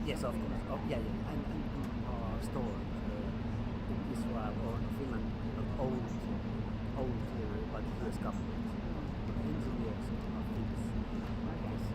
Yes, of course. Oh, yeah. And store in Israel or Finland owned by the US government. Engineers are Finnish. Yes.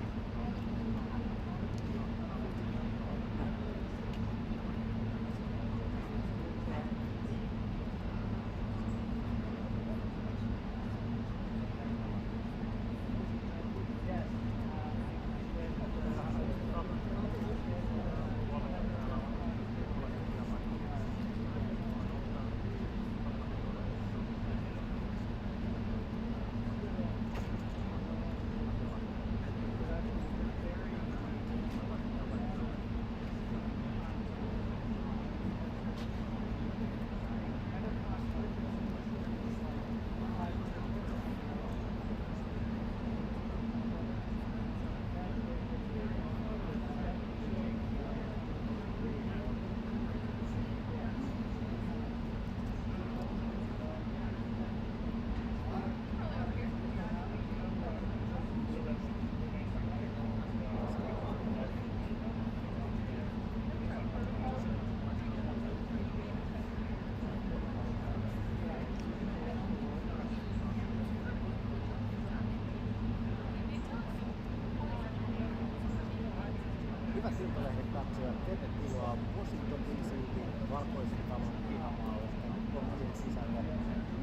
Hyvät Iltalehden katsojat, tervetuloa Washington DC:hin Valkoisen talon pihamaalle kontien sisälle,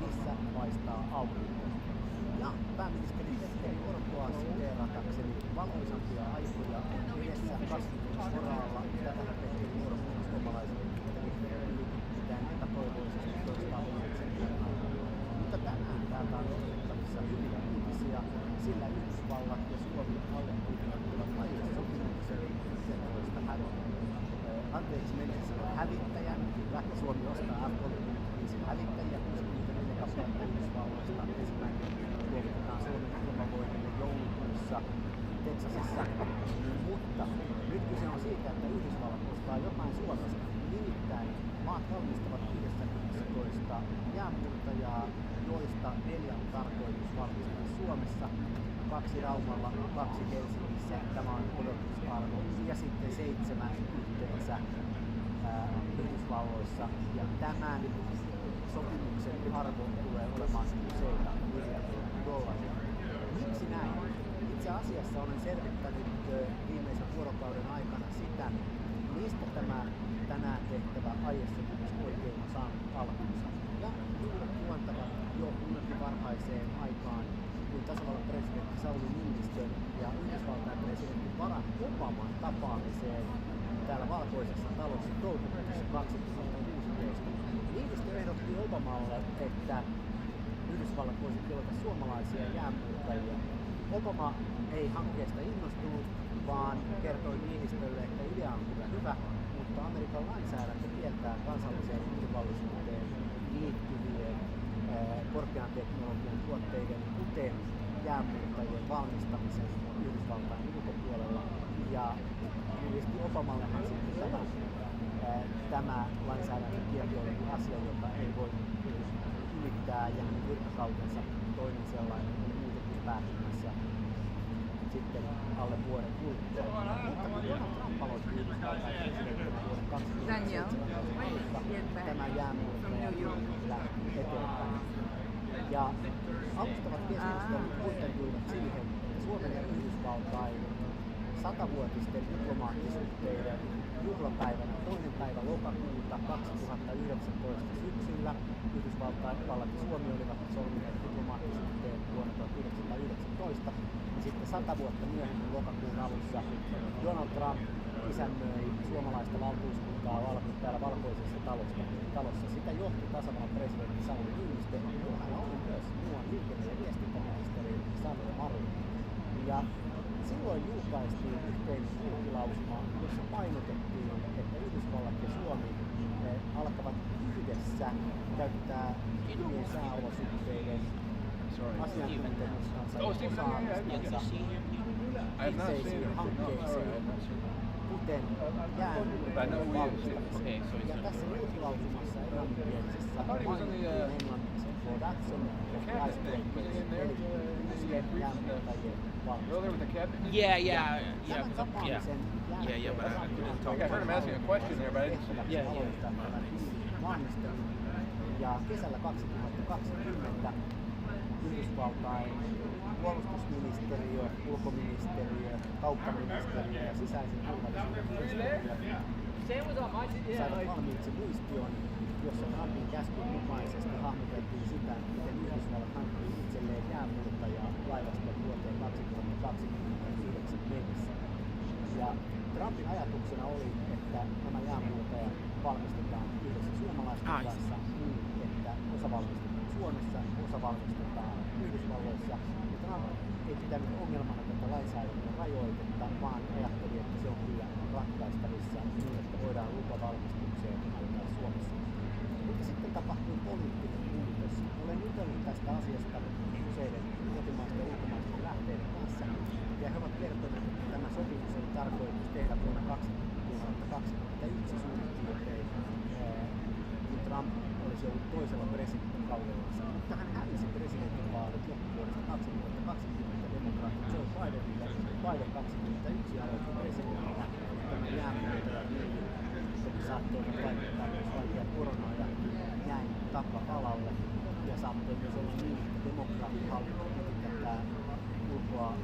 missä paistaa aurinko. Ja pääministeri Petteri Orpoa siteeratakseni valoisampia aikoja on edessä kasvumoraalla. Tätähän Petteri Orpo suomalaisille mitään epätoivoisesti toistaa sen aikana. Mutta tänään täältä on odotettavissa hyviä uutisia, sillä Yhdysvallat ja Suomi allekirjoittivat aiesopimuksen 11 hävittäjän. Kyllä, Suomi ostaa F-35 hävittäjiä, 64 kappaletta Yhdysvalloista. Ensimmäinen luovutetaan Suomen ilmavoimille joulukuussa Texasissa. Mutta nyt kyse on siitä, että Yhdysvallat ostaa jotain Suomesta. Nimittäin maat valmistavat 11 jäänmurtajaa, joista 4 on tarkoitus valmistaa Suomessa, 2 Raumalla, 2 Helsingissä, tämä on odotusarvo, ja sitten 7 yhteensä Yhdysvalloissa, ja tämän sopimuksen arvo tulee olemaan useita miljardia dollaria. Miksi näin? Itse asiassa olen selvittänyt viimeisen vuorokauden aikana sitä, mistä tämä tänään tehtävä aiesopimus oikein on saanut alkunsa. Ja juuret juontavat jo hyvinkin varhaiseen aikaan, kun tasavallan presidentti Sauli Niinistön ja Yhdysvaltain presidentti Barack Obaman tapaamiseen täällä Valkoisessa talossa toukokuussa 2016. Niinistö ehdotti Obamalle, että Yhdysvallat voisi tilata suomalaisia jäänmurtajia. Obama ei hankkeesta innostunut, vaan kertoi Niinistölle, että idea on kyllä hyvä, mutta Amerikan lainsäädäntö kieltää kansalliseen turvallisuuteen liittyvien korkean teknologian tuotteiden, kuten jäänmurtajien valmistamisen Yhdysvaltain ulkopuolella. Ja mielestäni Obamallehan sitten tämä lainsäädännön kielto oli asia, jota ei voi ylittää, ja hänen virkakautensa toinen sellainen oli muutenkin päättymässä sitten alle vuoden kuluttua. Mutta kun Donald Trump aloitti Yhdysvaltain presidentin vuoden 2017 tämä jäänmurtaja lähti eteenpäin. Ja alustavat keskustelut kuitentuivat siihen, että Suomen ja Yhdysvaltain 100-vuotisten diplomaattisuhteiden juhlapäivänä 2. päivä lokakuuta 2019 syksyllä Yhdysvallat ja Suomi olivat solmineet diplomaattisuhteen vuonna 1919, ja sitten 100 vuotta myöhemmin lokakuun alussa Donald Trump isännöi suomalaista valtuuskuntaa täällä Valkoisessa talossa. Sitä johti tasavallan presidentti Sauli Niinistö, joka oli myös muuan liikenne- ja viestintäministeri Sanna Marin. Ja silloin julkaistiin yhteinen julkilausuma, jossa painotettiin, että Yhdysvallat ja Suomi alkavat yhdessä käyttää hyvien sääolosuhteiden asiantuntemuksensa ja osaamisensa itseisiin hankkeisiin, kuten jäänmurtajien valmistamiseen. Ja tässä julkilausumassa englanninkielisessä mainittiin englanniksi production of icebreakers, eli uusien jäänmurtajien You over there with the captain? Yeah. Tämän tapaamisen Yeah, but I couldn't talk. I heard him asking a question there, but I didn't see it. aloittaa tämän valmistelun. Ja kesällä 2020 Yhdysvaltain puolustusministeriö, ulkoministeriö, kauppaministeriö ja sisäisen turvallisuuden ministeriö saivat valmiiksi muistion, jossa Trumpin käskyn mukaisesti hahmoteltiin sitä, miten Yhdysvallat hankkii itselleen jäänmurtajaa laivaston vuoteen 2029 mennessä. Ja Trumpin ajatuksena oli, että nämä jäänmurtajat valmistetaan yhdessä suomalaisten kanssa niin, että osa valmistetaan Suomessa, osa valmistetaan Yhdysvalloissa. Ja Trump ei pitänyt ongelmana tätä lainsäädännön rajoitetta, vaan ajatteli, että se on kyllä ratkaistavissa niin, että voidaan lupavalmistukseen aloittaa Suomessa. Mutta sitten tapahtui poliittinen muutos. Olen jutellut tästä asiasta useiden kotimaisten ja ulkomaisten lähteiden kanssa, ja he ovat kertoneet, että tämä sopimus oli tarkoitus tehdä vuonna 2021 suurin piirtein, kun Trump olisi ollut toisella presidentintkaudellansa. Mutta hän hävisi presidentinvaalit loppuvuodesta 2020 demokraatit Joe Bidenille. Biden 21 aloitti presidentinä, tämä jäänmurtaja saattoivat vaikuttaa myös vaikea korona ja jäin taka-alalle. Ja saattoi myös olla niin, että demokraattihallinto piti tätä ulkoa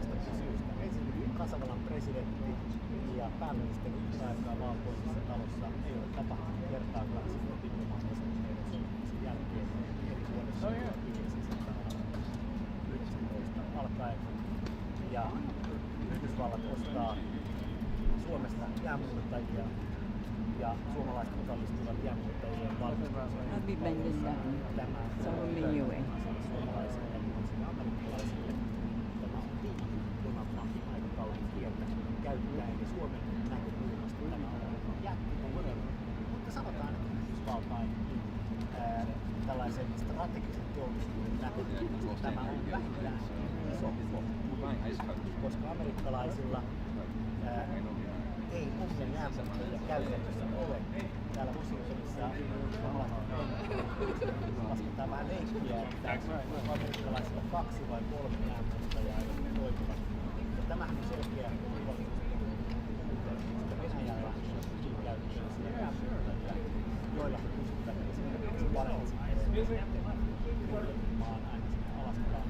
kahdestakin syystä. Ensinnäkin tasavallan presidentti ja pääministeri yhtä aikaa valkoisessa talossa ei ole tapahtunut kertaakaan sitten diplomaattisen sopimuksen jälkeen eri vuodessa 1919 alkaen. Ja Yhdysvallat ostaa Suomesta jäämuuttajia ja suomalaiset osallistuvat jäämuuttajien valmistukseen. Tämä suomalaisille ja muille amerikkalaisille. Tämä on Donald Trumpin aikakauden kieltä käyttäen ja Suomen näkökulmasta tämä on jättinen. Mutta sanotaan, että Yhdysvaltain tällaisen strategisen teollisuuden näkökulmasta tämä on vähintään iso koska amerikkalaisilla ei omia jäämuuttajia käytännössä ole. Täällä Washingtonissa lasketaan vähän leikkiä, että amerikkalaisilla 2 vai 3 jäämuuttajaa, jotka toimivat. Ja tämähän on selkeä turvallisuuspolitiikka. Venäjällä on käytössä jäämuuttajia, joilla he pystyvät esimerkiksi paremmin maan aina sinne Alaskaan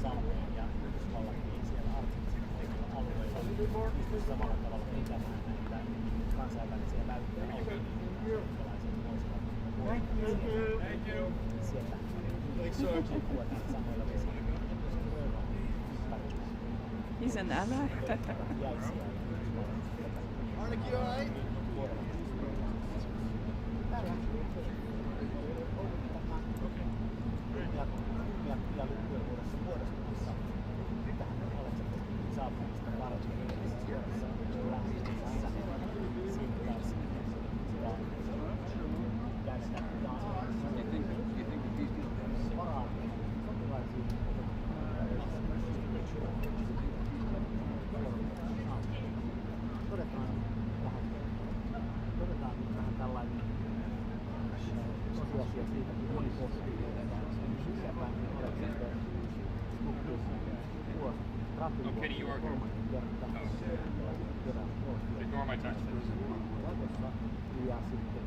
salmeen ja Yhdysvallakin siellä arktisen alueella pystyy samalla tavalla pitämään näitä kansainvälisiä väyliä auki, niin sieltä kuotaan samoilla vesillä. He's an ally. Arnicky, all right? Ja työvuodessa muodostumassa tähän Aleksanterin saapumista varten suorassa lähtöisessä siirtyvässä ja jäädetään taas varaan sotilaisiin todetaan vähän tällainen tosiasia siitä, kun moni pohtii Okay, New Yorker. Ignore my text. Ja sitten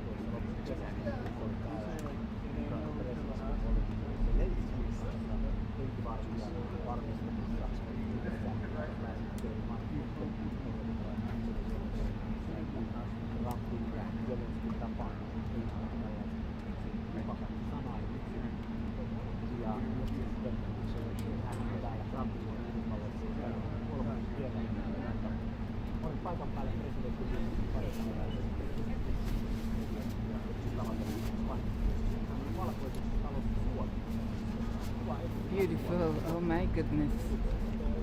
paikan päälle presidentti Beautiful, oh my goodness.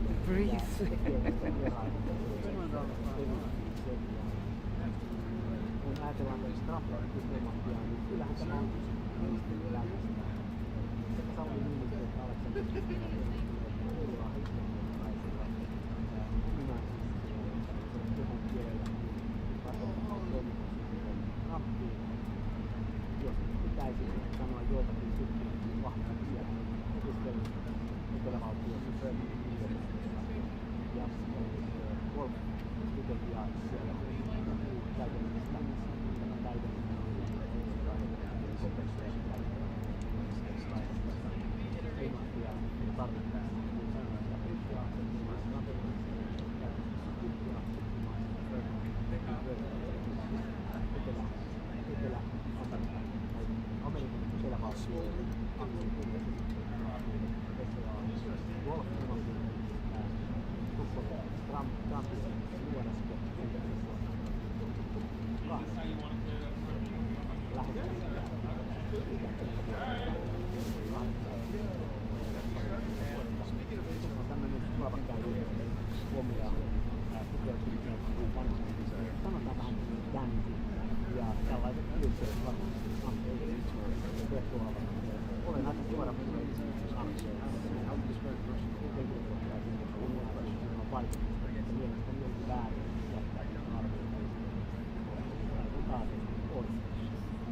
The breeze. Kun ajatellaan strategiaa, niin kyllähän tämä on ministeri elämästä. Sekä Sauli Niinistö että Aleksanterin jos pitäisi sanoa joitakin sitten vahvempia etelävaltioissa ja golf-strategiaa siellä täydellistä tarvitaan. Sanotaan vähän jänti ja tällaiset ylipäätään olen aika suora vaikutusta, että mielestäni on väärin jättää arvioita on.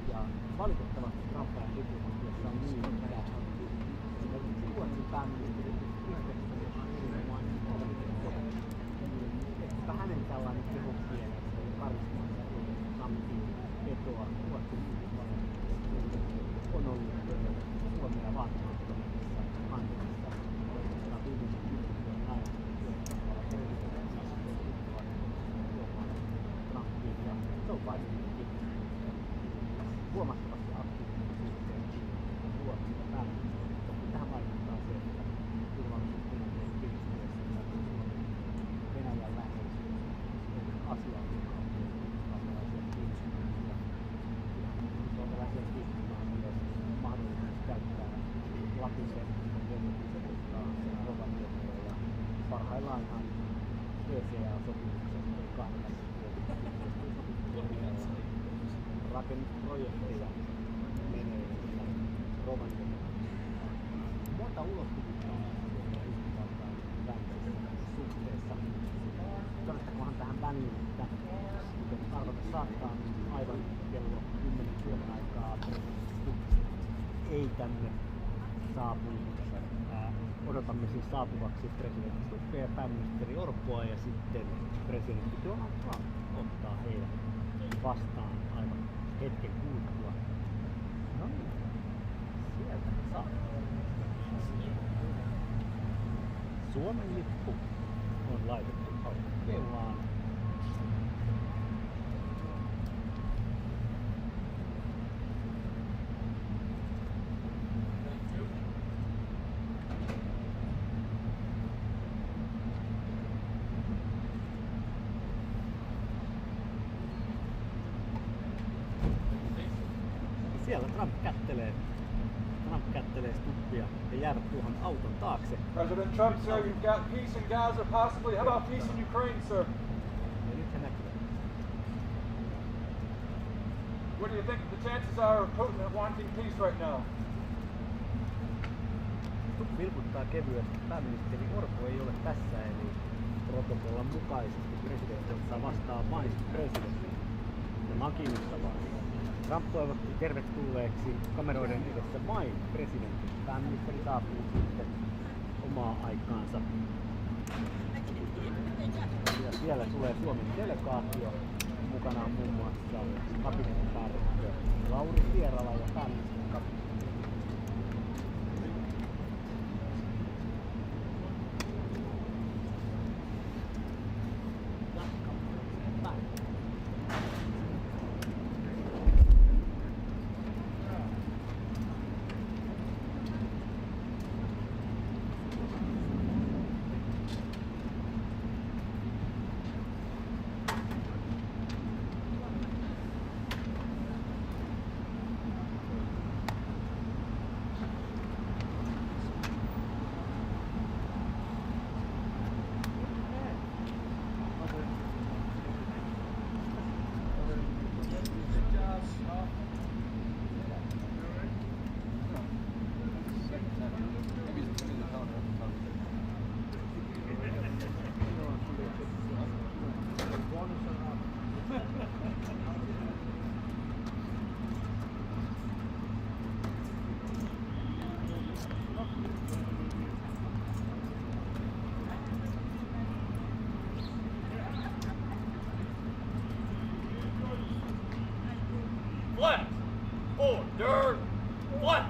Ja valitettavasti Trumpin diplomatiassa on niin, että esimerkiksi Ruotsin pääministeri että hänen tällainen kehokielä karismansa Trumpin vetoa Ruotsin on ollut Suomea vaatimattomassa hankkeessa viimeisen 10 vuoden ajan. varovaisesti huomattavasti aktiivinen suhteen Ruotsista pääministeri. Toki tähän vaikuttaa se, että turvallisuustilanteen kiristyessä Venäjän läheisyys on asia, joka on suomalaisia kiinnostuksia. Suomalaisia kiinnostuksia myös mahdollisuus käyttää Lapisen lentokiseluttaa Rovaniemellä ja parhaillaanhan ECA-sopimuksen kanssa rakennusprojekteja menee Rovaniemellä. Monta ulottuvuutta on Yhdysvaltain välisessä suhteessa. Todettakohan tähän väliin, että kuten arvata saattaa, niin aivan kello 10 Suomen aikaa ei tänne saapunut. Odotamme siis saapuvaksi presidentti Stubbia ja pääministeri Orpoa ja sitten presidentti Donald Trump ottaa heidät vastaan aivan hetken kuluttua. No niin, sieltä saa. Suomen lippu on laitettu aukeillaan. Siellä Trump kättelee Stubbia ja jäävät tuohon auton taakse. President Trump, sir, you've got peace in Gaza, possibly. How about peace in Ukraine, sir? Ja nyt he näkyvät. What do you think the chances are of Putin wanting peace right now? Stubb vilkuttaa kevyesti. Pääministeri Orpo ei ole tässä, eli protokollan mukaisesti presidentti ottaa vastaan vain presidentin. Tämä on kiinnostavaa. Trump toivotti tervetulleeksi kameroiden edessä vain presidentin. Pääministeri saapuu sitten omaa aikaansa. Ja siellä tulee Suomen delegaatio. Mukana on muun muassa kabinettipäällikkö Lauri Vierala ja pääministeri kabinetti. Flat! Order! Flat!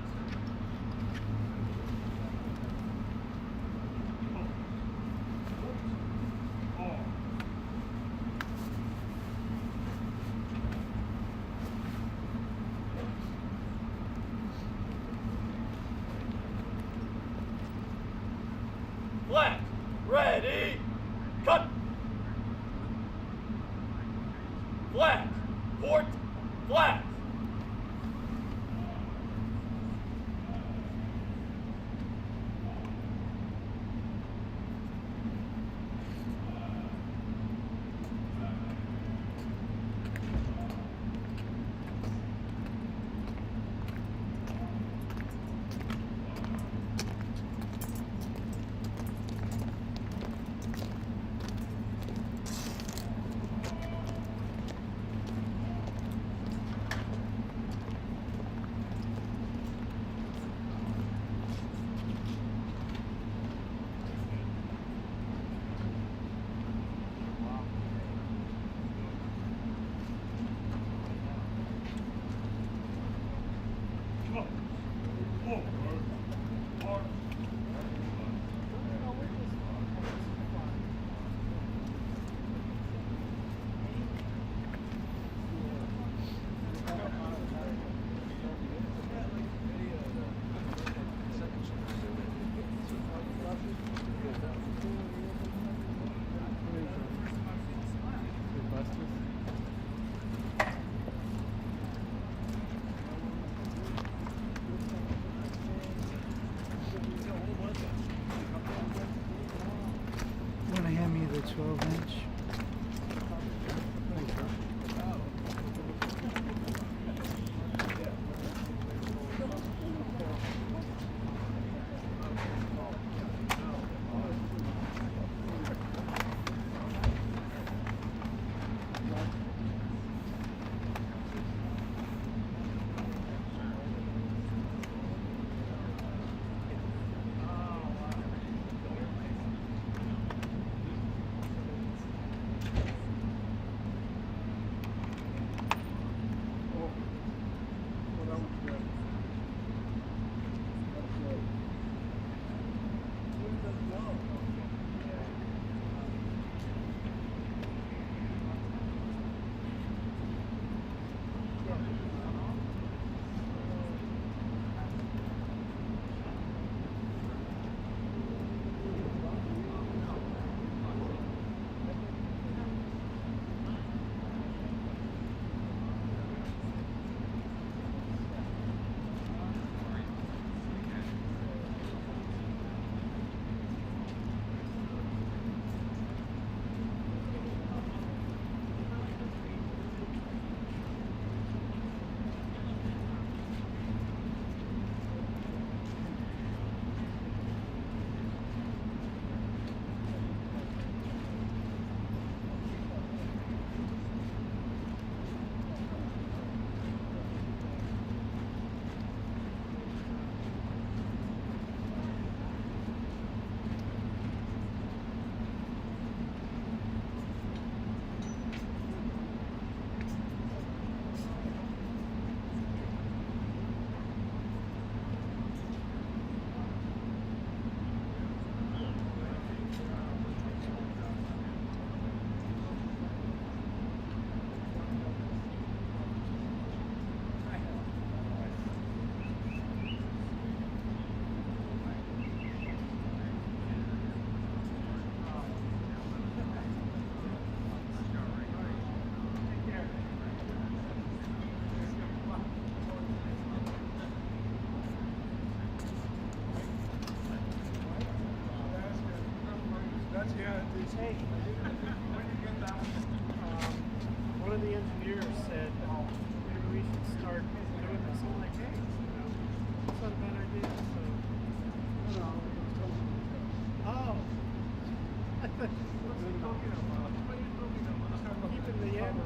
Flat! Ready! Cut! Flat! Port! Flat! Hey, one of the engineers said maybe we should start doing this. I'm like, hey, that's not a bad idea. So, oh, I thought keeping the end.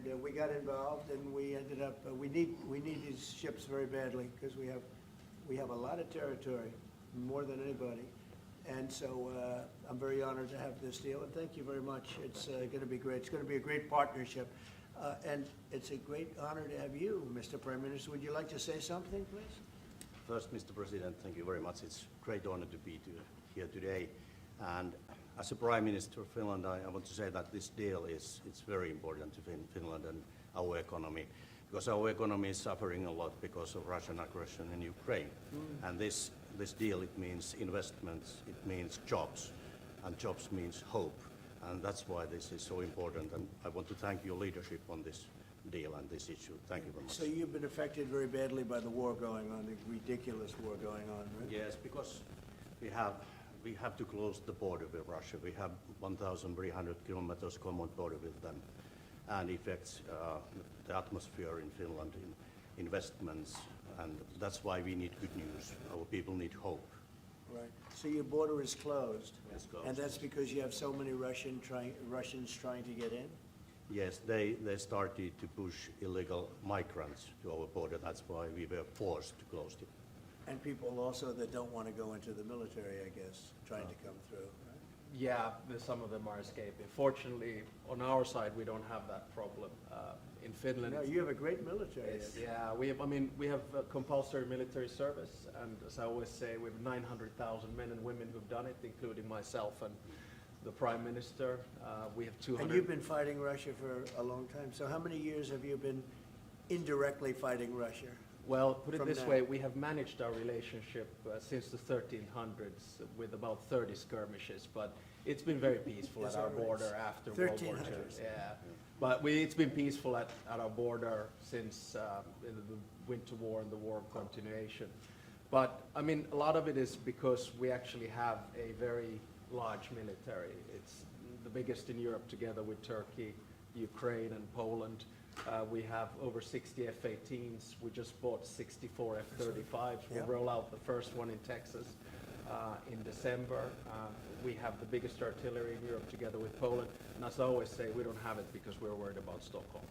and we got involved, and we ended up. We need these ships very badly because we have a lot of territory, more than anybody, and so I'm very honored to have this deal. And thank you very much. It's going to be great. It's going to be a great partnership, and it's a great honor to have you, Mr. Prime Minister. Would you like to say something, please? First, Mr. President, thank you very much. It's a great honor to be here today. And as a Prime Minister of Finland, I want to say that this deal is very important to Finland and our economy, because our economy is suffering a lot because of Russian aggression in Ukraine. And this deal, it means investments, it means jobs, and jobs means hope. And that's why this is so important. And I want to thank your leadership on this deal and this issue. Thank you very much. So you've been affected very badly by the war going on, the ridiculous war going on, right? Yes, because we have to close the border with Russia. We have 1,300 kilometers common border with them, and affects the atmosphere in Finland, in investments, and that's why we need good news. Our people need hope. Right. So your border is closed. It's closed. And that's because you have so many Russians trying to get in? Yes, they started to push illegal migrants to our border. That's why we were forced to close it. And people also that don't want to go into the military, I guess, trying to come through, right? Yeah, some of them are escaping. Fortunately, on our side, we don't have that problem. In Finland, No, you have a great military. yeah, we have compulsory military service, and as I always say, we have 900,000 men and women who've done it, including myself and the Prime Minister. We have 200. And you've been fighting Russia for a long time. So how many years have you been indirectly fighting Russia? Well, put it from this now? way, we have managed our relationship since the 1300s with about 30 skirmishes, but it's been very peaceful Is at our that right? border after World War II. 1300s. Yeah, but it's been peaceful at our border since the Winter War and the War of Continuation. But, I mean, a lot of it is because we actually have a very large military. It's the biggest in Europe together with Turkey, Ukraine, and Poland. We have over 60 F-18s. We just bought 64 F-35s. We'll Yeah. roll out the first one in Texas in December. We have the biggest artillery in Europe together with Poland. And as I always say, we don't have it because we're worried about Stockholm.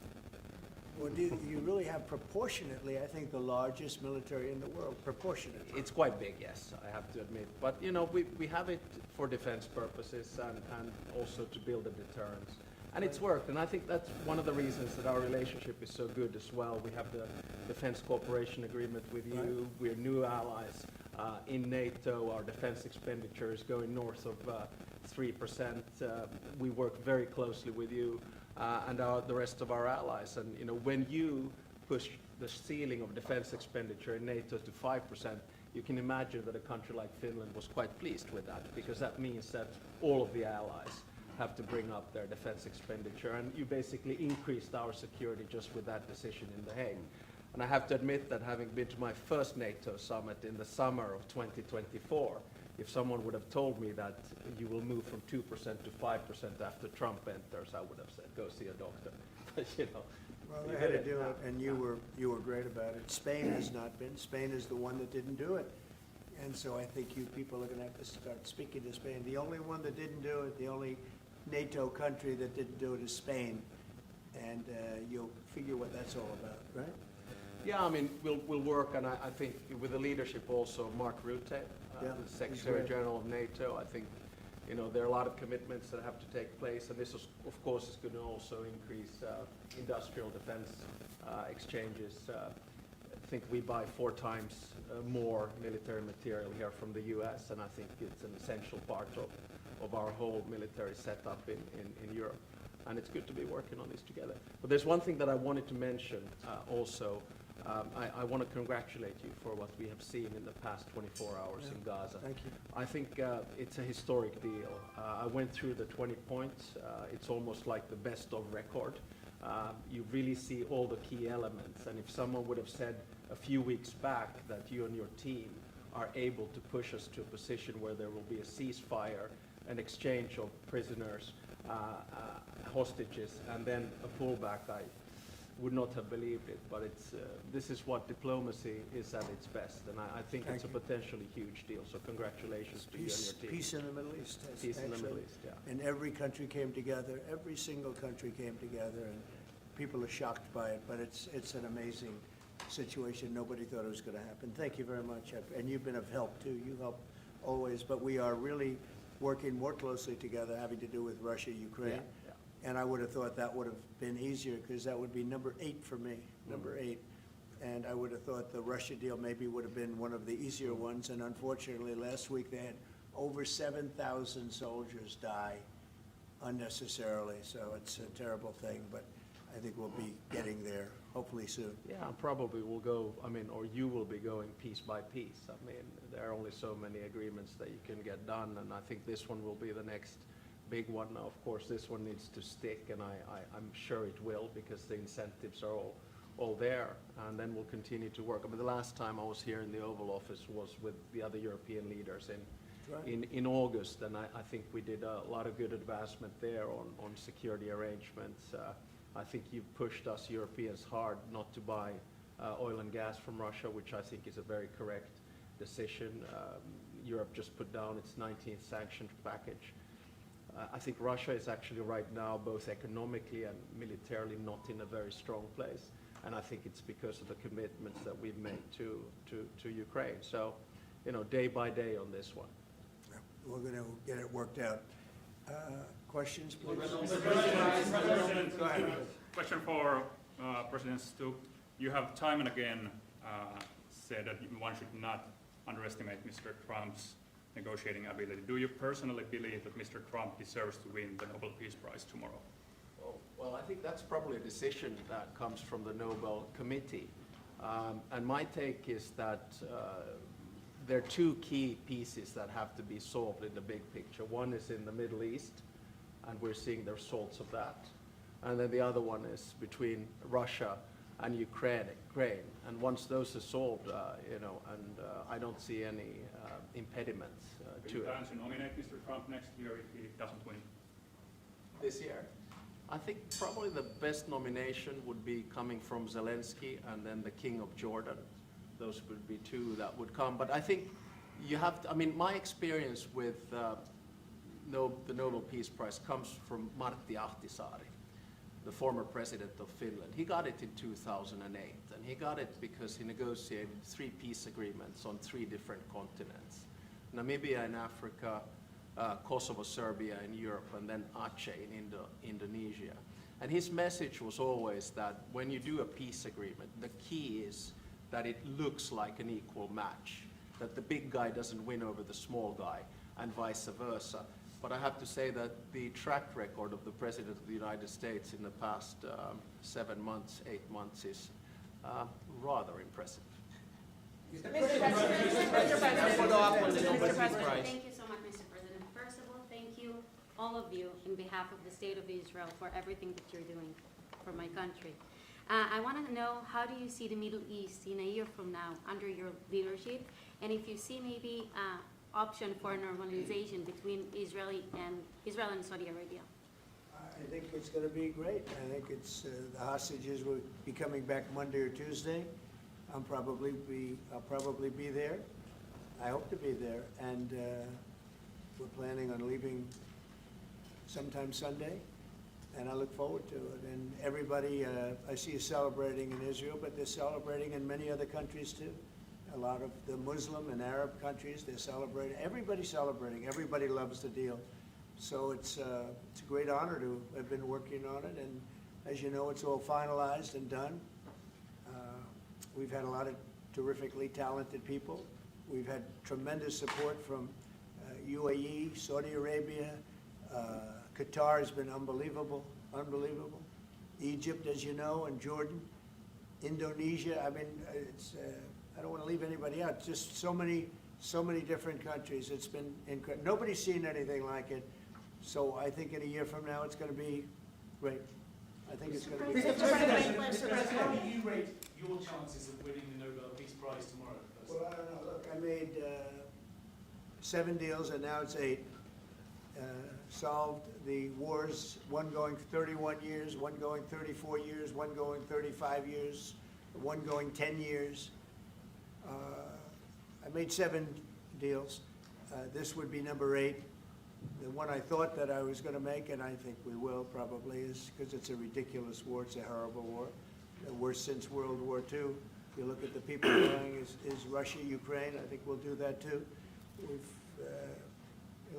Well, you really have proportionately, I think, the largest military in the world, proportionately. It's quite big, yes, I have to admit. But, you know, we have it for defense purposes and also to build a deterrence. And it's worked, and I think that's one of the reasons that our relationship is so good as well. We have the Defense Cooperation Agreement with you. We're new allies in NATO. Our defense expenditure is going north of 3%. We work very closely with you and the rest of our allies. And, you know, when you push the ceiling of defense expenditure in NATO to 5%, you can imagine that a country like Finland was quite pleased with that, because that means that all of the allies have to bring up their defense expenditure, and you basically increased our security just with that decision in The Hague. And I have to admit that having been to my first NATO summit in the summer of 2024, if someone would have told me that you will move from 2% to 5% after Trump enters, I would have said, go see a doctor. But, you know, Well, you they had did to do it, now. and you were great about it. Spain has not been. Spain is the one that didn't do it. And so I think you people are going to have to start speaking to Spain. The only one that didn't do it, the only NATO country that didn't do it is Spain. And you'll figure what that's all about, right? Yeah, I mean, we'll work, and I think with the leadership also, Mark Rutte, Yeah, the he's Secretary great. General of NATO. I think, you know, there are a lot of commitments that have to take place, and this, of course, is going to also increase industrial defense exchanges. I think we buy 4 times more military material here from the U.S., and I think it's an essential part of our whole military setup in Europe. And it's good to be working on this together. But there's one thing that I wanted to mention also. I want to congratulate you for what we have seen in the past 24 hours in Gaza. Thank you. I think it's a historic deal. I went through the 20 points. It's almost like the best of record. You really see all the key elements. And if someone would have said a few weeks back that you and your team are able to push us to a position where there will be a ceasefire, an exchange of prisoners, hostages, and then a pullback, I would not have believed it. But it's this is what diplomacy is at its best, and I think Thank it's a you. potentially huge deal. So congratulations to you and your team. Peace in the Middle East. Peace in the Actually, Middle East, yeah. And every country came together. Every single country came together, and people are shocked by it, but it's an amazing situation. Nobody thought it was going to happen. Thank you very much, and you've been of help too. You help always, but we are really working more closely together, having to do with Russia, Ukraine. Yeah. And I would have thought that would have been easier because that would be number 8 for me, number 8. And I would have thought the Russia deal maybe would have been one of the easier ones. And unfortunately, last week they had over 7,000 soldiers die unnecessarily. So it's a terrible thing, but I think we'll be getting there hopefully soon. Yeah, probably we'll go, I mean, or you will be going piece by piece. I mean, there are only so many agreements that you can get done, and I think this one will be the next big one. Now, of course, this one needs to stick, and I'm sure it will, because the incentives are all there, and then we'll continue to work. I mean, the last time I was here in the Oval Office was with the other European leaders in August, and I think we did a lot of good advancement there on security arrangements. I think you've pushed us Europeans hard not to buy oil and gas from Russia, which I think is a very correct decision. Europe just put down its 19th sanctions package. I think Russia is actually right now, both economically and militarily, not in a very strong place. And I think it's because of the commitments that we've made to Ukraine. So, you know, day by day on this one. Yeah, we're going to get it worked out. Questions, please? Go ahead. Question for President Stubb. You have time and again said that one should not underestimate Mr. Trump's negotiating ability. Do you personally believe that Mr. Trump deserves to win the Nobel Peace Prize tomorrow? Well, I think that's probably a decision that comes from the Nobel Committee. And my take is that there are two key pieces that have to be solved in the big picture. One is in the Middle East, and we're seeing the results of that. And then the other one is between Russia and Ukraine. And once those are solved, you know, and I don't see any impediments Do to you it. plan to nominate Mr. Trump next year if he doesn't win? This year? I think probably the best nomination would be coming from Zelensky and then the King of Jordan. Those would be two that would come. But I think you have to, I mean, my experience with the Nobel Peace Prize comes from Martti Ahtisaari, the former president of Finland. He got it in 2008, and he got it because he negotiated 3 peace agreements on 3 different continents. Namibia in Africa, Kosovo, Serbia in Europe, and then Aceh in Indonesia. And his message was always that when you do a peace agreement, the key is that it looks like an equal match, that the big guy doesn't win over the small guy, and vice versa. But I have to say that the track record of the President of the United States in the past 7 months, 8 months is rather impressive. Mr. President, follow up on the Nobel Peace Prize. Thank you so much, Mr. President. First of all, thank you, all of you, in behalf of the State of Israel, for everything that you're doing for my country. I want to know, how do you see the Middle East in a year from now under your leadership? And if you see maybe option for normalization between Israel and Saudi Arabia? I think it's going to be great. I think it's the hostages will be coming back Monday or Tuesday. I'll probably be there. I hope to be there, and we're planning on leaving sometime Sunday, and I look forward to it. And everybody, I see is celebrating in Israel, but they're celebrating in many other countries too. A lot of the Muslim and Arab countries, they're celebrating. Everybody's celebrating. Everybody loves the deal. So it's a great honor to have been working on it. And as you know, it's all finalized and done. We've had a lot of terrifically talented people. We've had tremendous support from UAE, Saudi Arabia. Qatar has been unbelievable. Egypt, as you know, and Jordan. Indonesia, I mean, it's... I don't want to leave anybody out. Just so many different countries. It's been incredible. Nobody's seen anything like it. So I think in a year from now, it's going to be great. I think it's going to be. Mr. President, how do you rate your chances of winning the Nobel Peace Prize tomorrow? Well, I don't know. Look, I made 7 deals, and now it's 8. Solved the wars, one going 31 years, one going 34 years, one going 35 years, one going 10 years. I made 7 deals. This would be number 8. The one I thought that I was going to make, and I think we will probably, is because it's a ridiculous war. It's a horrible war. The worst since World War II. If you look at the people dying, is Russia, Ukraine. I think we'll do that too. We've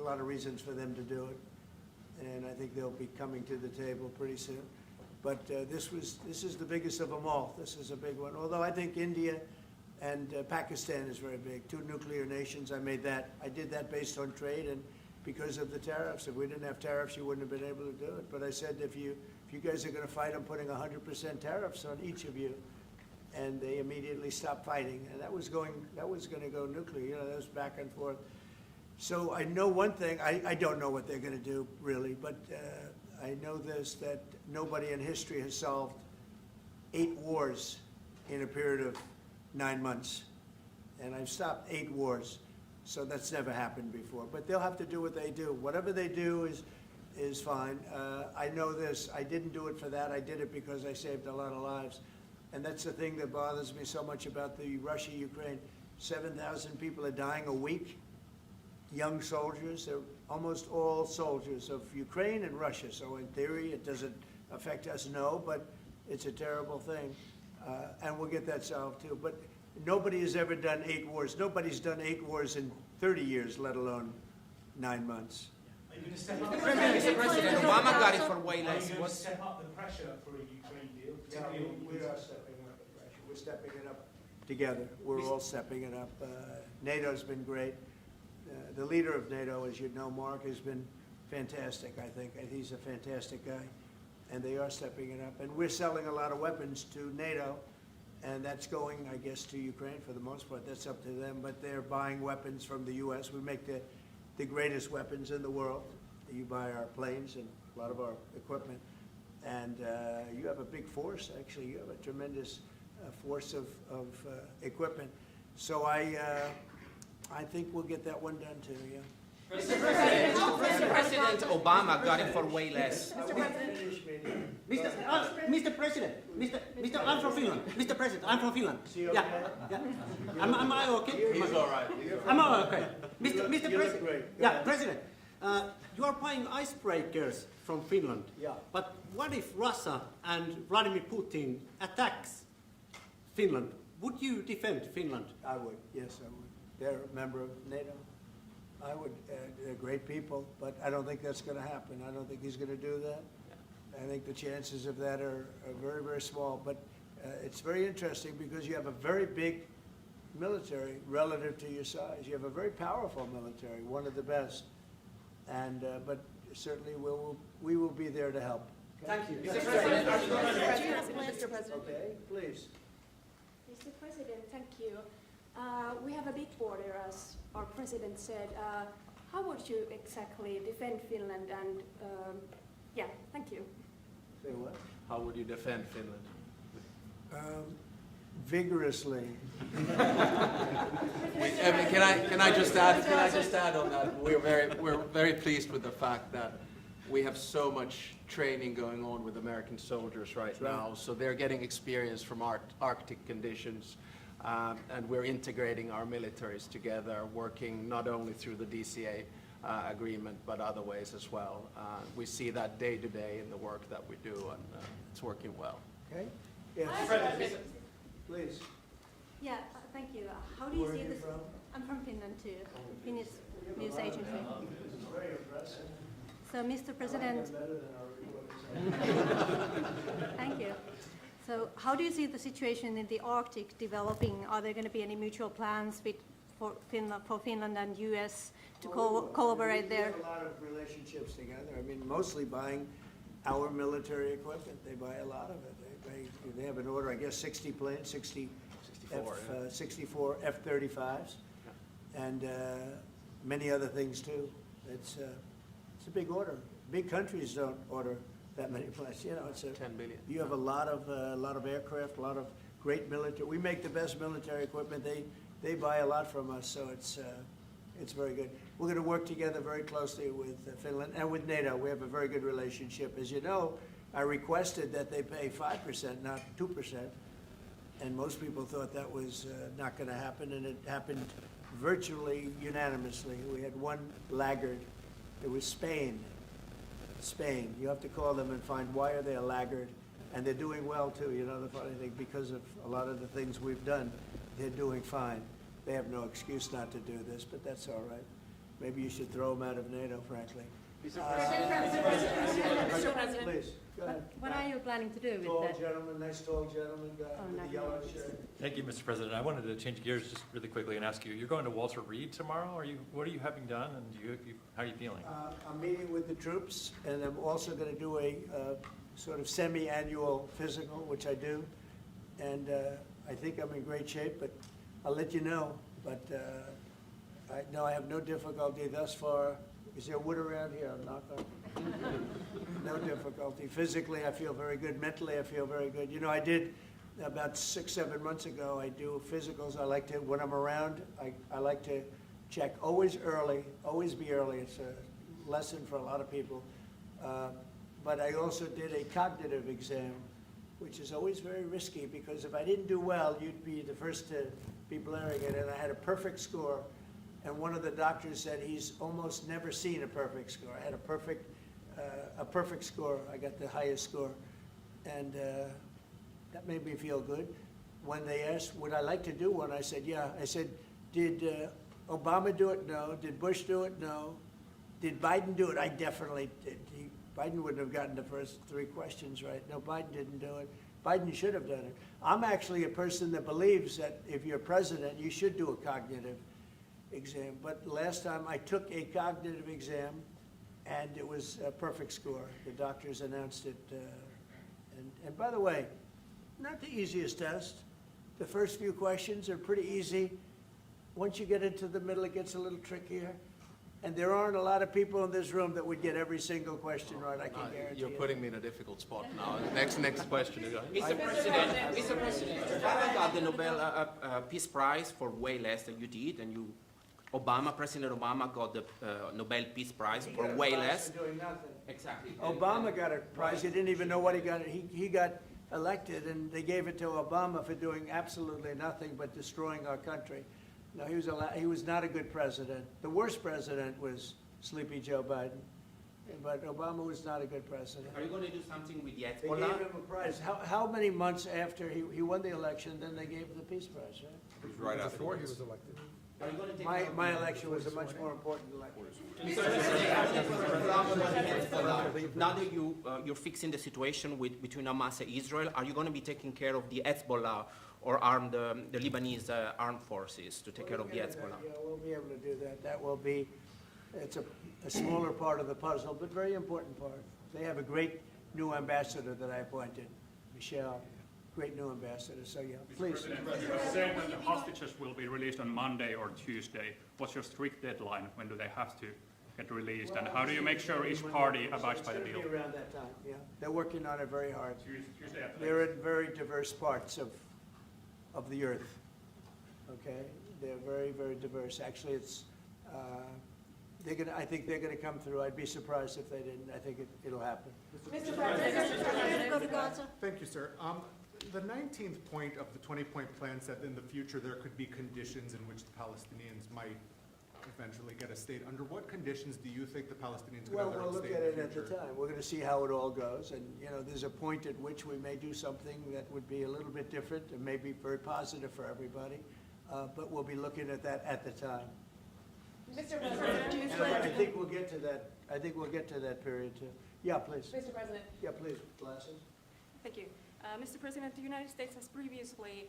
a lot of reasons for them to do it, and I think they'll be coming to the table pretty soon. But this is the biggest of them all. This is a big one. Although I think India and Pakistan is very big. 2 nuclear nations. I did that based on trade and because of the tariffs. If we didn't have tariffs, you wouldn't have been able to do it. But I said, if you guys are going to fight, I'm putting 100% tariffs on each of you. And they immediately stopped fighting. And that was going to go nuclear. You know, that was back and forth. So I know one thing. I don't know what they're going to do, really. But I know this, that nobody in history has solved 8 wars in a period of 9 months. And I've stopped 8 wars. So that's never happened before. But they'll have to do what they do. Whatever they do is fine. I know this. I didn't do it for that. I did it because I saved a lot of lives. And that's the thing that bothers me so much about the Russia-Ukraine. 7,000 people are dying a week. Young soldiers. They're almost all soldiers of Ukraine and Russia. So in theory, it doesn't affect us, no, but it's a terrible thing. And we'll get that solved too. But nobody has ever done 8 wars. Nobody's done 8 wars in 30 years, let alone 9 months. Mr. President, Obama got it for way less. Are you going to step up the pressure for a Ukraine deal? Yeah, we are stepping up the pressure. We're stepping it up together. We're all stepping it up. NATO's been great. The leader of NATO, as you know, Mark, has been fantastic, I think. He's a fantastic guy. And they are stepping it up. And we're selling a lot of weapons to NATO. And that's going, I guess, to Ukraine for the most part. That's up to them. But they're buying weapons from the U.S. We make the greatest weapons in the world. You buy our planes and a lot of our equipment. And you have a big force, actually. You have a tremendous force of equipment. So I think we'll get that one done too, yeah. President Obama got it for way less. Mr. President, I'm from Finland. Mr. President, I'm from Finland. Yeah. Am I okay? He's all right. Am I okay? Mr. President. Yeah, President. You are buying icebreakers from Finland. Yeah. But what if Russia and Vladimir Putin attacks Finland? Would you defend Finland? I would, yes, I would. They're a member of NATO. I would. They're great people, but I don't think that's going to happen. I don't think he's going to do that. I think the chances of that are very, very small. But it's very interesting because you have a very big military relative to your size. You have a very powerful military, one of the best. And but certainly we will be there to help. Okay? Thank you. Mr. President, Mr. President. Okay, please. Mr. President, thank you. We have a big border, as our president said. How would you exactly defend Finland? And yeah, thank you. Say what? How would you defend Finland? Vigorously. Can I just add on that? We're very pleased with the fact that we have so much training going on with American soldiers right now. So they're getting experience from Arctic conditions. And we're integrating our militaries together, working not only through the DCA agreement, but other ways as well. We see that day to day in the work that we do, and it's working well. Okay? Yes. Please. Yeah, thank you. How do you Where are see you this? from? I'm from Finland too. Finnish news agency. This is very impressive. So, Mr. President. Better than our Thank you. So how do you see the situation in the Arctic developing? Are there going to be any mutual plans for Finland and U.S. to collaborate there? We have a lot of relationships together. I mean, mostly buying our military equipment. They buy a lot of it. They have an order, I guess, 60 planes, 64 F-35s, and many other things too. It's a big order. Big countries don't order that many planes. You know, it's 10 billion. You have a lot of aircraft, a lot of great military. We make the best military equipment. They buy a lot from us, so it's very good. We're going to work together very closely with Finland and with NATO. We have a very good relationship. As you know, I requested that they pay 5%, not 2%, and most people thought that was not going to happen, and it happened virtually unanimously. We had one laggard, It was Spain. Spain. You have to call them and find why are they a laggard. And they're doing well too, you know, the funny thing, because of a lot of the things we've done, they're doing fine. They have no excuse not to do this, but that's all right. Maybe you should throw them out of NATO, frankly. Mr. President, Please, go ahead. what are you planning to do with Tall that? gentleman, nice tall gentleman, guy with the yellow shirt. Thank you, Mr. President. I wanted to change gears just really quickly and ask you, you're going to Walter Reed tomorrow? What are you having done, and how are you feeling? I'm meeting with the troops, and I'm also going to do a sort of semi-annual physical, which I do. And I think I'm in great shape, but I'll let you know. But I have no difficulty thus far. Is there wood around here? I'll knock on. No difficulty. Physically, I feel very good. Mentally, I feel very good. You know, I did about 6-7 months ago. I do physicals. I like to, when I'm around, I like to check always early, always be early. It's a lesson for a lot of people. But I also did a cognitive exam, which is always very risky because if I didn't do well, you'd be the first to be blaring it. And I had a perfect score. And one of the doctors said he's almost never seen a perfect score. I had a perfect score. I got the highest score. And that made me feel good. When they asked, would I like to do one, I said, yeah. I said, did Obama do it? No. Did Bush do it? No. Did Biden do it? I definitely did. Biden wouldn't have gotten the first 3 questions right. No, Biden didn't do it. Biden should have done it. I'm actually a person that believes that if you're president, you should do a cognitive exam. But last time I took a cognitive exam, and it was a perfect score. The doctors announced it. And by the way, not the easiest test. The first few questions are pretty easy. Once you get into the middle, it gets a little trickier. And there aren't a lot of people in this room that would get every single question right, I can guarantee You're putting me in a difficult spot now. Next question. Mr. President, Finland got the Nobel Peace Prize for way less than you did, and President Obama got the Nobel Peace Prize for way less. For doing nothing. Exactly. Obama got a prize. He didn't even know what he got. He got elected, and they gave it to Obama for doing absolutely nothing but destroying our country. No, he was not a good president. The worst president was Sleepy Joe Biden, but Obama was not a good president. Are you going to do something with the They Hezbollah? gave him a prize. How many months after he won the election, then they gave him the Peace Prize, right? It was right before he was elected. Are you going to take My election was a much more important election. Mr. President, now that you're fixing the situation between Hamas and Israel, are you going to be taking care of the Hezbollah or the Lebanese armed forces to take care of the Hezbollah? Yeah, we'll be able to do that. That will be, it's a smaller part of the puzzle, but very important part. They have a great new ambassador that I appointed, Michelle. Great new ambassador, so yeah, please. Mr. President, you said that the hostages will be released on Monday or Tuesday. What's your strict deadline? When do they have to get released? And how do you make sure each party abides by the deal? It's gonna be around that time, yeah. They're working on it very hard. Tuesday after They're in very diverse parts of the earth, okay? They're very, very diverse. Actually, it's, I think they're gonna come through. I'd be surprised if they didn't. I think it'll happen. Mr. President. Thank you, sir. The 19th point of the 20-point plan said in the future there could be conditions in which the Palestinians might eventually get a state. Under what conditions do you think the Palestinians could have their Well, own we'll look state at in the it at the future? time. We're going to see how it all goes, and there's a point at which we may do something that would be a little bit different and may be very positive for everybody, but we'll be looking at that at the time. Mr. President. And I think we'll get to that. I think we'll get to that period too. Yeah, please. Mr. President. Yeah, please. Glasses. Thank you. Mr. President, the United States has previously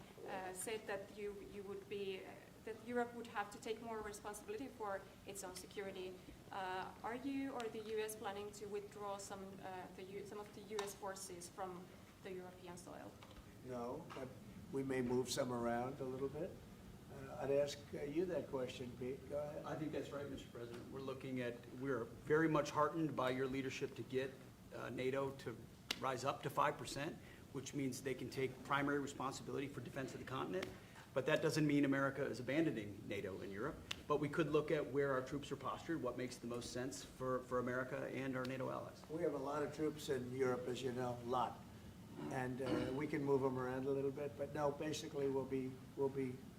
said that you would be, that Europe would have to take more responsibility for its own security. Are you or the U.S. planning to withdraw some of the U.S. forces from the European soil? No, but we may move some around a little bit. I'd ask you that question, Pete. Go ahead. I think that's right, Mr. President. We're very much heartened by your leadership to get NATO to rise up to 5%, which means they can take primary responsibility for defense of the continent. But that doesn't mean America is abandoning NATO in Europe. But we could look at where our troops are postured, what makes the most sense for America and our NATO allies. We have a lot of troops in Europe, as you know, a lot. And we can move them around a little bit. But no, basically we'll be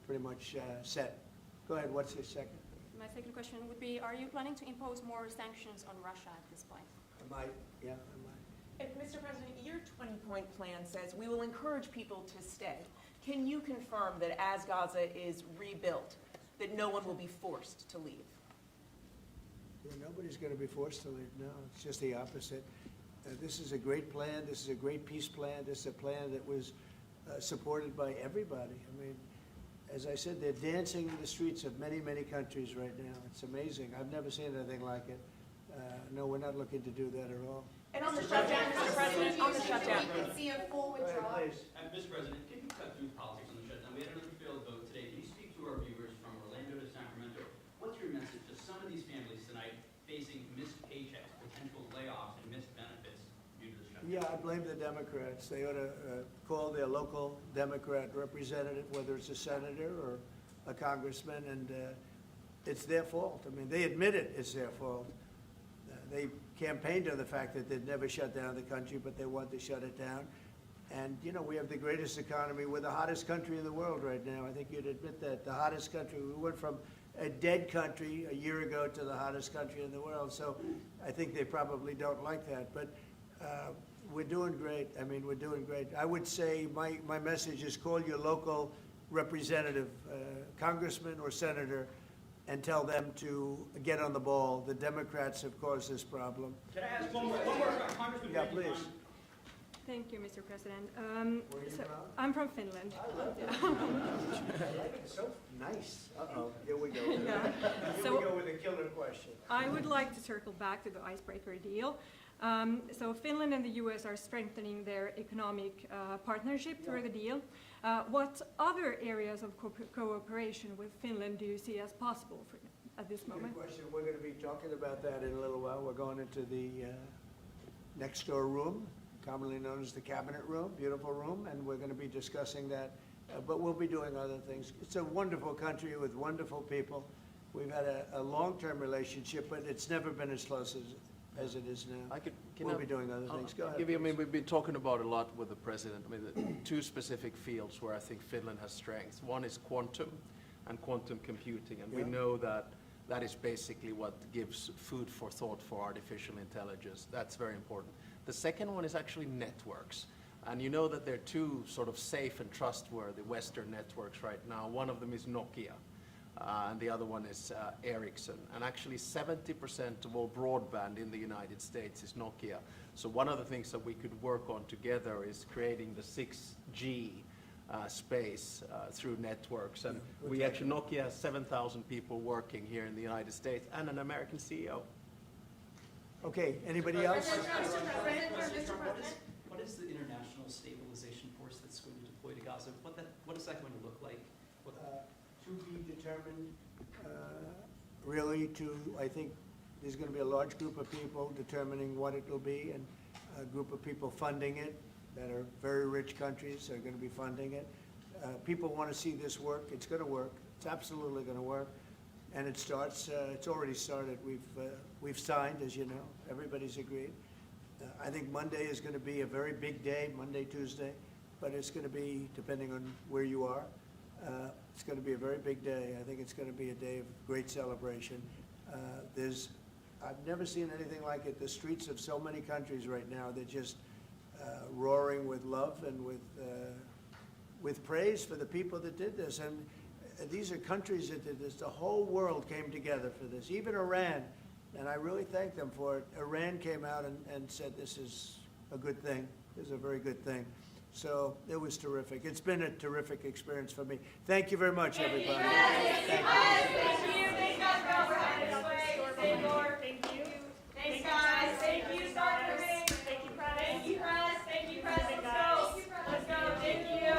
pretty much set. Go ahead, what's your second? my second question would be, are you planning to impose more sanctions on Russia at this point? Yeah, And Mr. President, your 20-point plan says we will encourage people to stay. Can you confirm that as Gaza is rebuilt, that no one will be forced to leave? Yeah, nobody's going to be forced to leave, no. It's just the opposite. This is a great plan. This is a great peace plan. This is a plan that was supported by everybody. I mean, as I said, they're dancing in the streets of many, many countries right now. It's amazing. I've never seen anything like it. No, we're not looking to do that at all. And on the shutdown, Mr. President, on the shutdown. We could see a full withdrawal. Mr. President, can you cut through politics on the shutdown? We had another failed vote today. Can you speak to our viewers from Orlando to Sacramento? What's your message to some of these families tonight facing missed paychecks, potential layoffs, and missed benefits due to the shutdown? Yeah, I blame the Democrats. They ought to call their local Democrat representative, whether it's a senator or a congressman, and it's their fault. I mean, they admit it, it's their fault. They campaigned on the fact that they'd never shut down the country, but they want to shut it down. And, you know, we have the greatest economy. We're the hottest country in the world right now. I think you'd admit that. The hottest country. We went from a dead country a year ago to the hottest country in the world. So I think they probably don't like that. But we're doing great. I mean, we're doing great. I would say my message is call your local representative, congressman or senator, and tell them to get on the ball. The Democrats have caused this problem. Can I ask one more Congressman? Yeah, please. Thank you, Mr. President. Where are you from? I'm from Finland. I love it. It's so nice. Uh-oh, here we go. Yeah. Here So- we go with a killer question. I would like to circle back to the icebreaker deal. So Finland and the U.S. are strengthening their economic partnership through the deal. What other areas of cooperation with Finland do you see as possible at this moment? Good question. We're going to be talking about that in a little while. We're going into the next door room, commonly known as the cabinet room, beautiful room, and we're going to be discussing that. But we'll be doing other things. It's a wonderful country with wonderful people. We've had a long-term relationship, but it's never been as close as it is now. We'll be doing other things. Go ahead. I mean, we've been talking about a lot with the president. I mean, the two specific fields where I think Finland has strengths. One is quantum and quantum computing, and we know that that is basically what gives food for thought for artificial intelligence. That's very important. The second one is actually networks. And you know that there are two sort of safe and trustworthy Western networks right now. One of them is Nokia. And the other one is Ericsson. And actually 70% of all broadband in the United States is Nokia. So one of the things that we could work on together is creating the 6G space through networks. And we actually, Nokia has 7,000 people working here in the United States and an American CEO. Okay, anybody else? What is the international stabilization force that's going to deploy to Gaza? What is that going to look like? To be determined, really I think there's going to be a large group of people determining what it will be, and a group of people funding it that are very rich countries are going to be funding it. People want to see this work. It's going to work. It's absolutely going to work. And it starts, it's already started. We've signed, as you know. Everybody's agreed. I think Monday is going to be a very big day, Monday, Tuesday, but it's going to be, depending on where you are, it's going to be a very big day. I think it's going to be a day of great celebration. I've never seen anything like it. The streets of so many countries right now, they're just roaring with love and with praise for the people that did this. And these are countries that did this. The whole world came together for this, even Iran. And I really thank them for it. Iran came out and said this is a good thing. This is a very good thing. So it was terrific. It's been a terrific experience for me. Thank you very much, everybody. Thank you. Thanks, guys. Thank you. Start the ring. Thank you, press. Thank you, press. Thank you, press. Let's go. Let's go. Thank you.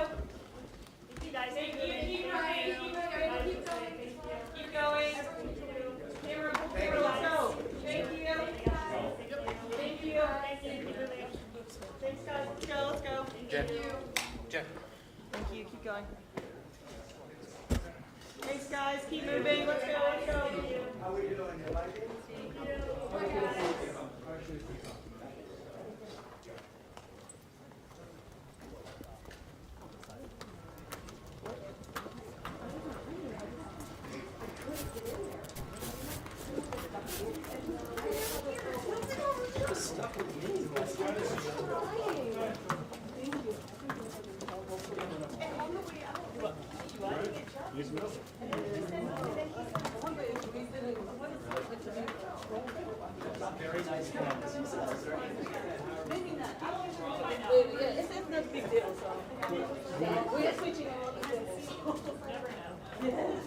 Thank you, guys. Thank you. Keep going. Keep going. Keep going. Keep going. Camera, let's go. Thank you. Thank you. Thank you. Thanks, guys. Let's go. Let's go. Thank you. Jeff. Thank you. Keep going. Thanks, guys. Keep moving. Let's go. Let's go. How are we doing? You like it? Very nice campus. Maybe not. It's not a big deal, so. We are switching all the things. Never know.